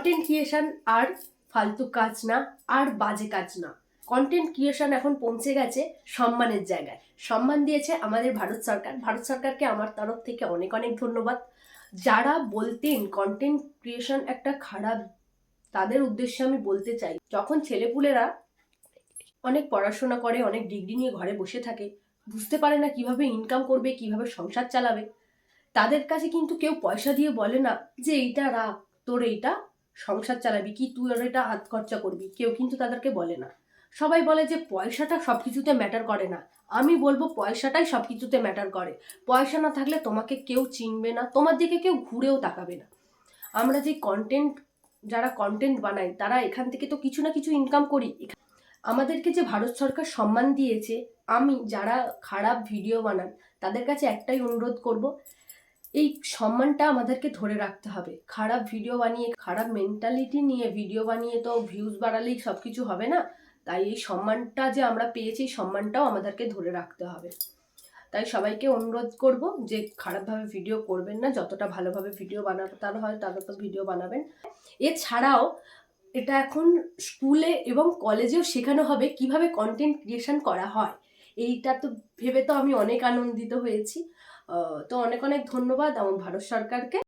Content creation আর ফালতু কাজ না, আর বাজে কাজ না। কন্টেন্ট ক্রিয়েশন এখন পৌঁছে গেছে সম্মানের জায়গায়। সম্মান দিয়েছে আমাদের ভারত সরকার। ভারত সরকারকে আমার তরফ থেকে অনেক অনেক ধন্যবাদ। যারা বলতেন কন্টেন্ট ক্রিয়েশন একটা খারাপ, তাদের উদ্দেশ্যে আমি বলতে চাই, যখন ছেলেপুলেরা অনেক পড়াশোনা করে, অনেক ডিগ্রি নিয়ে ঘরে বসে থাকে, বুঝতে পারে না কিভাবে ইনকাম করবে, কিভাবে সংসার চালাবে, তাদের কাছে কিন্তু কেউ পয়সা দিয়ে বলে না যে এইটা রাখ, তোর এইটা সংসার চালাবি, কি তুই ওর এটা হাত খরচা করবি, কেউ কিন্তু তাদেরকে বলে না। সবাই বলে যে পয়সাটা সব কিছুতে ম্যাটার করে না। আমি বলবো পয়সাটাই সব কিছুতে ম্যাটার করে। পয়সা না থাকলে তোমাকে কেউ চিনবে না, তোমার দিকে কেউ ঘুরেও তাকাবে না। আমরা যে যারা কন্টেন্ট বানাই, তারা এখান থেকে তো কিছু না কিছু ইনকাম করি। আমাদেরকে যে ভারত সরকার সম্মান দিয়েছে, আমি যারা খারাপ ভিডিও বানান তাদের কাছে একটাই অনুরোধ করব, এই সম্মানটা আমাদেরকে ধরে রাখতে হবে। খারাপ ভিডিও বানিয়ে, খারাপ মেন্টালিটি নিয়ে ভিডিও বানিয়ে তো ভিউজ বাড়ালেই সব কিছু হবে না। তাই এই সম্মানটা যে আমরা পেয়েছি, এই সম্মানটাও আমাদেরকে ধরে রাখতে হবে। তাই সবাইকে অনুরোধ করব যে খারাপভাবে ভিডিও করবেন না, যতটা ভালোভাবে ভিডিও বানাতে হয় তত ভিডিও বানাবেন। এছাড়াও এটা এখন স্কুলে এবং কলেজেও শেখানো হবে কিভাবে কন্টেন্ট ক্রিয়েশন করা হয়। এইটা তো ভেবে তো আমি অনেক আনন্দিত হয়েছি। তো অনেক অনেক ধন্যবাদ আমার ভারত সরকারকে।